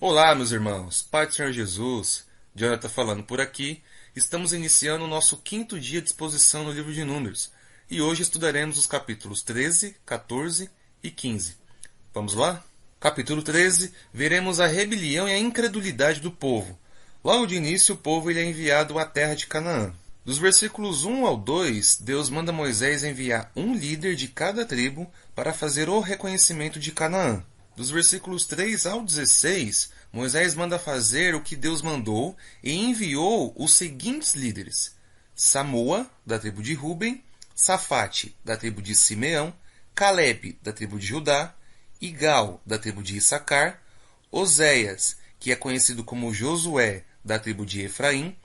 Olá, meus irmãos, Pai do Senhor Jesus, Jonathan falando por aqui. Estamos iniciando o nosso quinto dia de exposição no livro de Números e hoje estudaremos os capítulos 13, 14 e 15. Vamos lá? Capítulo 13, veremos a rebelião e a incredulidade do povo. Logo de início, o povo é enviado à terra de Canaã. Dos versículos 1 ao 2, Deus manda Moisés enviar um líder de cada tribo para fazer o reconhecimento de Canaã. Dos versículos 3 ao 16, Moisés manda fazer o que Deus mandou e enviou os seguintes líderes: Samua, da tribo de Ruben, Safate, da tribo de Simeão, Calebe, da tribo de Judá, Igal, da tribo de Issacar, Oséias, que é conhecido como Josué, da tribo de Efraim,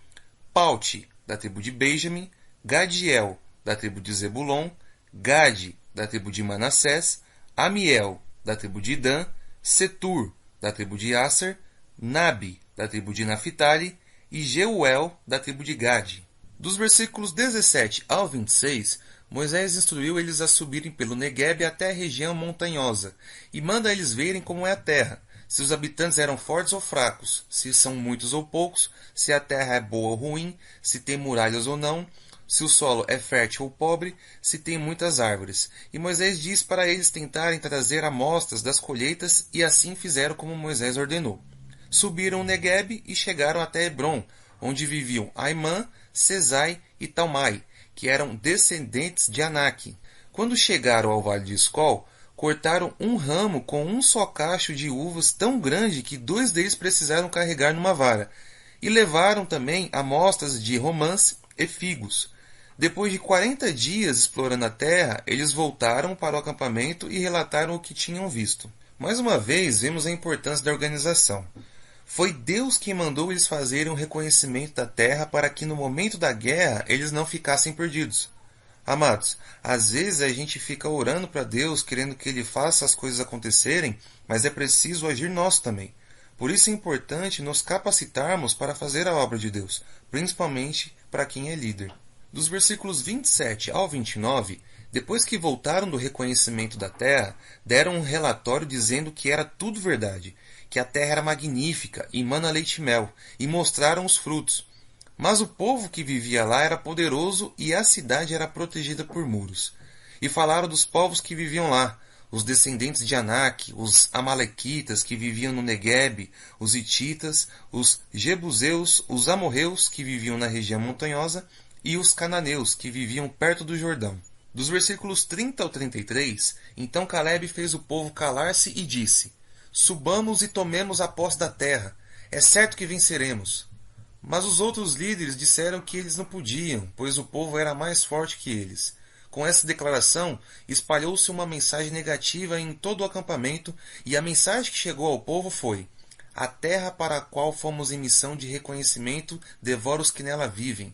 Paute, da tribo de Benjamim, Gadiel, da tribo de Zebulon, Gade, da tribo de Manassés, Amiel, da tribo de Dan, Setur, da tribo de Asser, Nabi, da tribo de Naphtali, e Jeuel, da tribo de Gade. Dos versículos 17 ao 26, Moisés instruiu eles a subirem pelo Neguebe até a região montanhosa, e manda eles verem como é a terra, se os habitantes eram fortes ou fracos, se são muitos ou poucos, se a terra é boa ou ruim, se tem muralhas ou não, se o solo é fértil ou pobre, se tem muitas árvores. E Moisés diz para eles tentarem trazer amostras das colheitas, e assim fizeram como Moisés ordenou. Subiram o Neguebe e chegaram até Hebrom, onde viviam Aimã, Sesai e Talmai, que eram descendentes de Anak. Quando chegaram ao vale de Escol, cortaram um ramo com um só cacho de uvas tão grande que 2 deles precisaram carregar numa vara, e levaram também amostras de romãs e figos. Depois de 40 dias explorando a terra, eles voltaram para o acampamento e relataram o que tinham visto. Mais uma vez, vemos a importância da organização. Foi Deus quem mandou eles fazerem um reconhecimento da terra para que no momento da guerra eles não ficassem perdidos. Amados, às vezes a gente fica orando para Deus, querendo que Ele faça as coisas acontecerem, mas é preciso agir nós também. Por isso é importante nos capacitarmos para fazer a obra de Deus, principalmente para quem é líder. Dos versículos 27 ao 29, depois que voltaram do reconhecimento da terra, deram um relatório dizendo que era tudo verdade, que a terra era magnífica e mana leite e mel, e mostraram os frutos. Mas o povo que vivia lá era poderoso e a cidade era protegida por muros. E falaram dos povos que viviam lá, os descendentes de Anak, os amalequitas que viviam no Neguebe, os hititas, os jebuseus, os amorreus que viviam na região montanhosa e os cananeus que viviam perto do Jordão. Dos versículos 30 ao 33, então Calebe fez o povo calar-se e disse: Subamos e tomemos a posse da terra. É certo que venceremos. Mas os outros líderes disseram que eles não podiam, pois o povo era mais forte que eles. Com essa declaração, espalhou-se uma mensagem negativa em todo o acampamento, e a mensagem que chegou ao povo foi: A terra para a qual fomos em missão de reconhecimento devora os que nela vivem.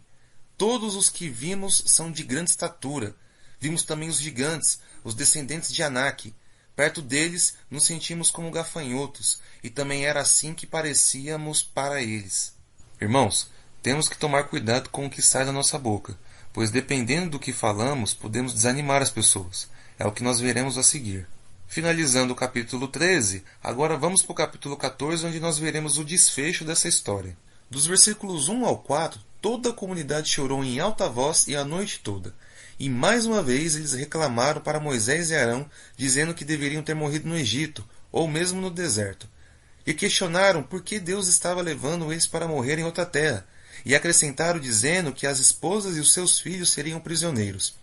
Todos os que vimos são de grande estatura. Vimos também os gigantes, os descendentes de Anak. Perto deles, nos sentimos como gafanhotos, e também era assim que parecíamos para eles. Irmãos, temos que tomar cuidado com o que sai da nossa boca, pois dependendo do que falamos, podemos desanimar as pessoas. É o que nós veremos a seguir. Finalizando o capítulo 13, agora vamos para o capítulo 14, onde nós veremos o desfecho dessa história. Dos versículos 1 ao 4, toda a comunidade chorou em alta voz e a noite toda. E mais uma vez eles reclamaram para Moisés e Arão, dizendo que deveriam ter morrido no Egito, ou mesmo no deserto. E questionaram por que Deus estava levando eles para morrer em outra terra, e acrescentaram dizendo que as esposas e os seus filhos seriam prisioneiros.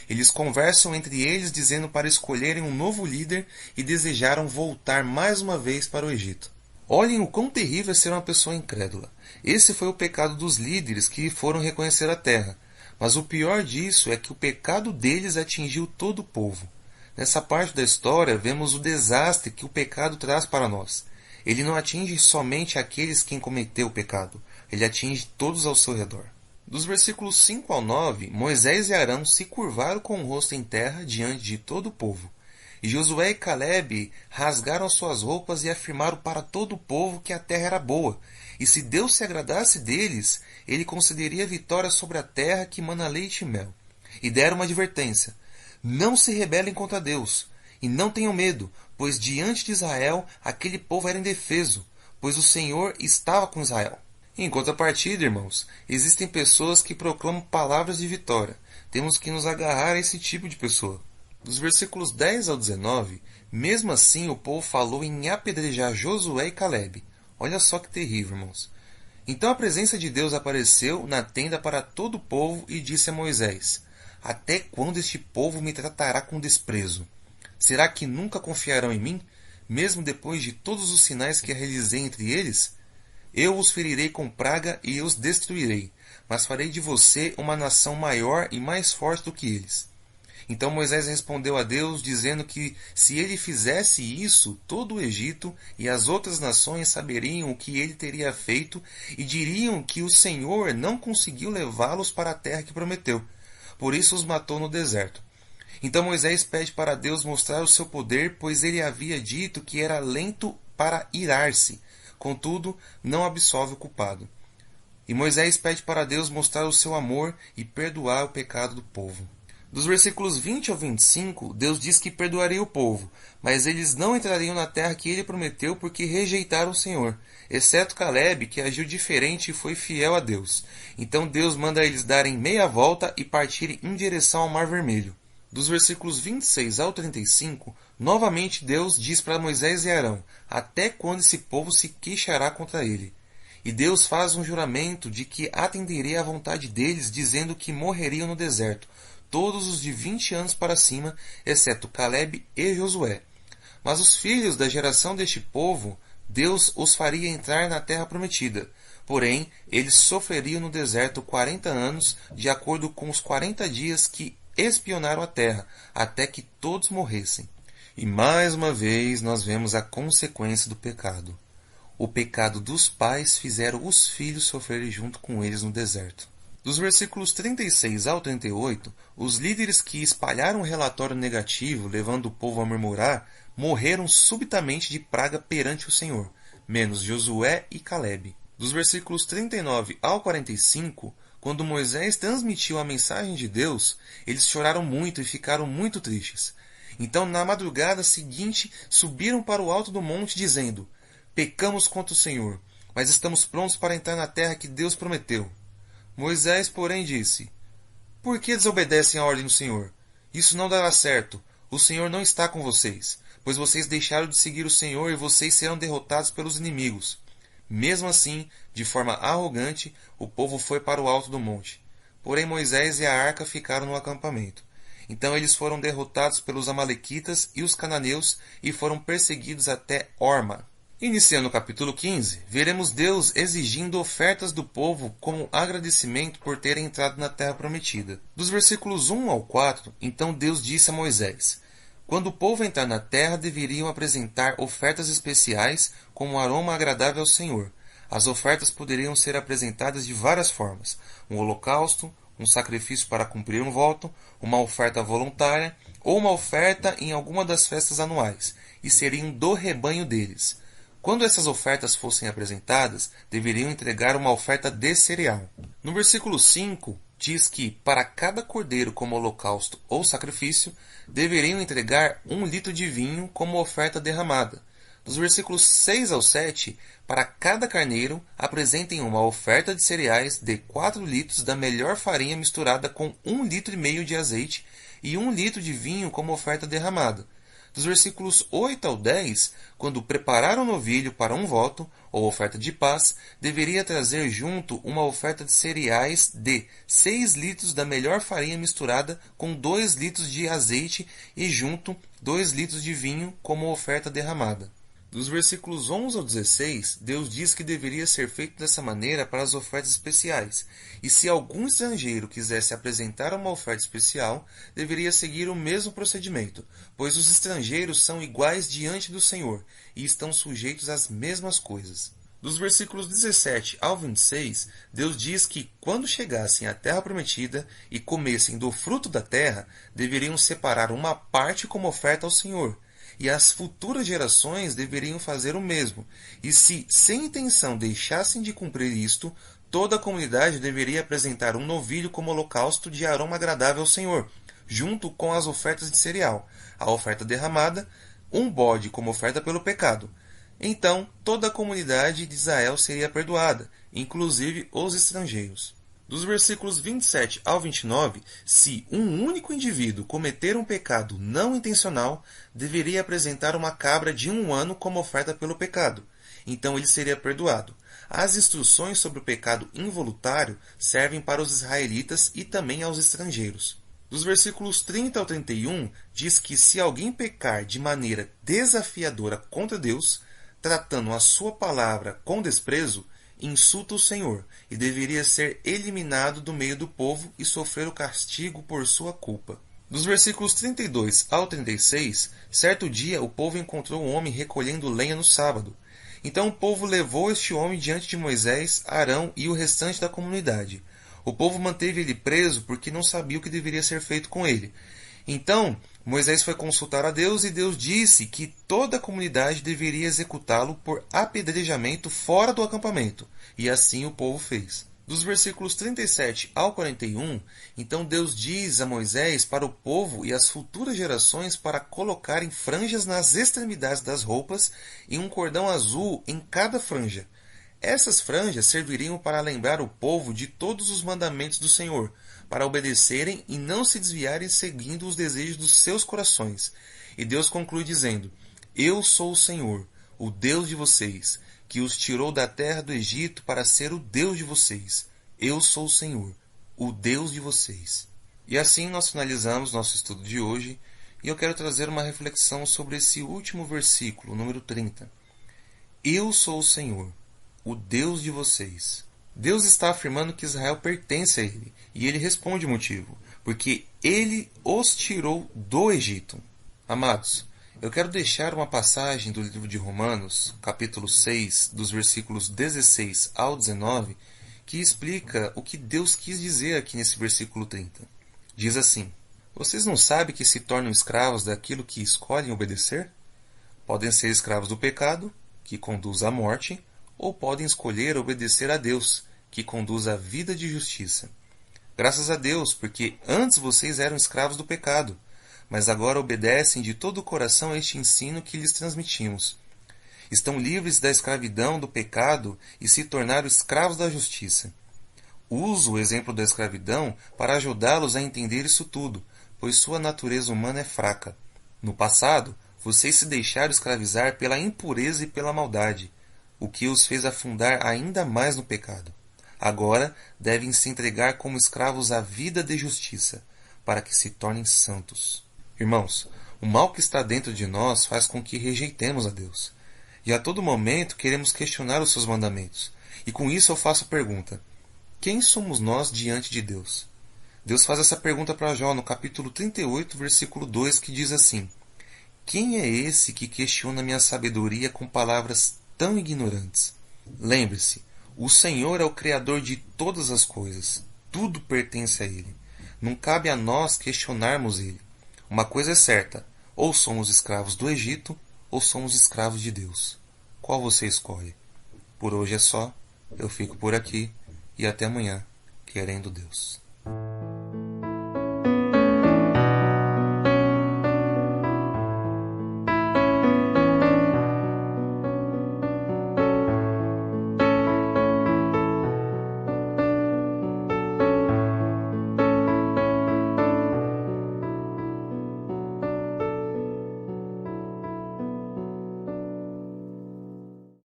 Eles conversam entre eles dizendo para escolherem um novo líder e desejaram voltar mais uma vez para o Egito. Olhem o quão terrível é ser uma pessoa incrédula. Esse foi o pecado dos líderes que foram reconhecer a terra. Mas o pior disso é que o pecado deles atingiu todo o povo. Nessa parte da história, vemos o desastre que o pecado traz para nós. Ele não atinge somente aqueles quem cometeu o pecado, ele atinge todos ao seu redor. Dos versículos 5 ao 9, Moisés e Arão se curvaram com o rosto em terra diante de todo o povo. E Josué e Calebe rasgaram suas roupas e afirmaram para todo o povo que a terra era boa, e se Deus se agradasse deles, ele concederia vitória sobre a terra que mana leite e mel. E deram uma advertência: não se rebelem contra Deus, e não tenham medo, pois diante de Israel aquele povo era indefeso. pois o Senhor estava com Israel. Em contrapartida, irmãos, existem pessoas que proclamam palavras de vitória. Temos que nos agarrar a esse tipo de pessoa. Dos versículos 10 ao 19, mesmo assim o povo falou em apedrejar Josué e Calebe. Olha só que terrível, irmãos. Então a presença de Deus apareceu na tenda para todo o povo e disse a Moisés: Até quando este povo me tratará com desprezo? Será que nunca confiarão em mim, mesmo depois de todos os sinais que realizei entre eles? Eu os ferirei com praga e os destruirei, mas farei de você uma nação maior e mais forte do que eles. Então Moisés respondeu a Deus, dizendo que se ele fizesse isso, todo o Egito e as outras nações saberiam o que ele teria feito e diriam que o Senhor não conseguiu levá-los para a terra que prometeu. Por isso os matou no deserto. Então Moisés pede para Deus mostrar o seu poder, pois ele havia dito que era lento para irar-se. Contudo, não absolve o culpado. E Moisés pede para Deus mostrar o seu amor e perdoar o pecado do povo. Dos versículos 20 ao 25, Deus diz que perdoaria o povo, mas eles não entrariam na terra que ele prometeu porque rejeitaram o Senhor, exceto Calebe, que agiu diferente e foi fiel a Deus. Então Deus manda eles darem meia volta e partirem em direção ao Mar Vermelho. Dos versículos 26 ao 35, novamente Deus diz para Moisés e Arão: Até quando esse povo se queixará contra ele? E Deus faz um juramento de que atenderia à vontade deles, dizendo que morreriam no deserto, todos os de 20 anos para cima, exceto Calebe e Josué. Mas os filhos da geração deste povo, Deus os faria entrar na terra prometida. Porém, eles sofreriam no deserto 40 anos, de acordo com os 40 dias que espionaram a terra, até que todos morressem. E mais uma vez nós vemos a consequência do pecado. O pecado dos pais fizeram os filhos sofrerem junto com eles no deserto. Dos versículos 36 ao 38, os líderes que espalharam um relatório negativo, levando o povo a murmurar, morreram subitamente de praga perante o Senhor, menos Josué e Calebe. Dos versículos 39 ao 45, quando Moisés transmitiu a mensagem de Deus, eles choraram muito e ficaram muito tristes. Então, na madrugada seguinte, subiram para o alto do monte, dizendo: Pecamos contra o Senhor, mas estamos prontos para entrar na terra que Deus prometeu. Moisés, porém, disse: Por que desobedecem a ordem do Senhor? Isso não dará certo. O Senhor não está com vocês, pois vocês deixaram de seguir o Senhor e vocês serão derrotados pelos inimigos. Mesmo assim, de forma arrogante, o povo foi para o alto do monte. Porém Moisés e a arca ficaram no acampamento. Então eles foram derrotados pelos amalequitas e os cananeus e foram perseguidos até Horma. Iniciando o capítulo 15, veremos Deus exigindo ofertas do povo como agradecimento por terem entrado na terra prometida. Dos versículos 1 ao 4, então Deus disse a Moisés: Quando o povo entrar na terra, deveriam apresentar ofertas especiais como um aroma agradável ao Senhor. As ofertas poderiam ser apresentadas de várias formas: um holocausto, um sacrifício para cumprir um voto, uma oferta voluntária ou uma oferta em alguma das festas anuais, e seriam do rebanho deles. Quando essas ofertas fossem apresentadas, deveriam entregar uma oferta de cereal. No versículo 5, diz que, para cada cordeiro como holocausto ou sacrifício, deveriam entregar 1 litro de vinho como oferta derramada. Dos versículos 6 ao 7, para cada carneiro, apresentem uma oferta de cereais de 4 litros da melhor farinha misturada com 1,5 litro de azeite e 1 litro de vinho como oferta derramada. Dos versículos 8 ao 10, quando preparar um novilho para um voto, ou oferta de paz, deveria trazer junto uma oferta de cereais de 6 litros da melhor farinha misturada com 2 litros de azeite e junto 2 litros de vinho como oferta derramada. Dos versículos 11 ao 16, Deus diz que deveria ser feito dessa maneira para as ofertas especiais, e se algum estrangeiro quisesse apresentar uma oferta especial, deveria seguir o mesmo procedimento, pois os estrangeiros são iguais diante do Senhor e estão sujeitos às mesmas coisas. Dos versículos 17 ao 26, Deus diz que, quando chegassem à terra prometida e comessem do fruto da terra, deveriam separar uma parte como oferta ao Senhor, e as futuras gerações deveriam fazer o mesmo, e se, sem intenção, deixassem de cumprir isto, toda a comunidade deveria apresentar um novilho como holocausto de aroma agradável ao Senhor, junto com as ofertas de cereal, a oferta derramada, um bode como oferta pelo pecado. Então toda a comunidade de Israel seria perdoada, inclusive os estrangeiros. Dos versículos 27 ao 29, se um único indivíduo cometer um pecado não intencional, deveria apresentar uma cabra de 1 ano como oferta pelo pecado. Então ele seria perdoado. As instruções sobre o pecado involuntário servem para os israelitas e também aos estrangeiros. Dos versículos 30 ao 31, diz que se alguém pecar de maneira desafiadora contra Deus, tratando a sua palavra com desprezo, insulta o Senhor e deveria ser eliminado do meio do povo e sofrer o castigo por sua culpa. Dos versículos 32 ao 36, certo dia o povo encontrou um homem recolhendo lenha no sábado. Então o povo levou este homem diante de Moisés, Arão e o restante da comunidade. O povo manteve ele preso porque não sabia o que deveria ser feito com ele. Então Moisés foi consultar a Deus e Deus disse que toda a comunidade deveria executá-lo por apedrejamento fora do acampamento. E assim o povo fez. Dos versículos 37 ao 41, então Deus diz a Moisés para o povo e as futuras gerações para colocarem franjas nas extremidades das roupas e um cordão azul em cada franja. Essas franjas serviriam para lembrar o povo de todos os mandamentos do Senhor, para obedecerem e não se desviarem seguindo os desejos dos seus corações. E Deus conclui dizendo: Eu sou o Senhor, o Deus de vocês, que os tirou da terra do Egito para ser o Deus de vocês. Eu sou o Senhor, o Deus de vocês. E assim nós finalizamos nosso estudo de hoje, e eu quero trazer uma reflexão sobre esse último versículo, número 30. Eu sou o Senhor, o Deus de vocês. Deus está afirmando que Israel pertence a Ele, e Ele responde o motivo, porque Ele os tirou do Egito. Amados, eu quero deixar uma passagem do livro de Romanos, capítulo 6, dos versículos 16 ao 19, que explica o que Deus quis dizer aqui nesse versículo 30. Diz assim: Vocês não sabem que se tornam escravos daquilo que escolhem obedecer? Podem ser escravos do pecado, que conduz à morte, ou podem escolher obedecer a Deus, que conduz à vida de justiça. Graças a Deus, porque antes vocês eram escravos do pecado, mas agora obedecem de todo o coração a este ensino que lhes transmitimos. Estão livres da escravidão do pecado e se tornaram escravos da justiça. Uso o exemplo da escravidão para ajudá-los a entender isso tudo, pois sua natureza humana é fraca. No passado, vocês se deixaram escravizar pela impureza e pela maldade, o que os fez afundar ainda mais no pecado. Agora devem se entregar como escravos à vida de justiça, para que se tornem santos. Irmãos, o mal que está dentro de nós faz com que rejeitemos a Deus. E a todo momento queremos questionar os seus mandamentos. E com isso eu faço a pergunta: quem somos nós diante de Deus? Deus faz essa pergunta para Jó no capítulo 38, versículo 2, que diz assim: Quem é esse que questiona minha sabedoria com palavras tão ignorantes? Lembre-se, o Senhor é o Criador de todas as coisas. Tudo pertence a Ele. Não cabe a nós questionarmos Ele. Uma coisa é certa: ou somos escravos do Egito, ou somos escravos de Deus. Qual você escolhe? Por hoje é só. Eu fico por aqui e até amanhã, querendo Deus.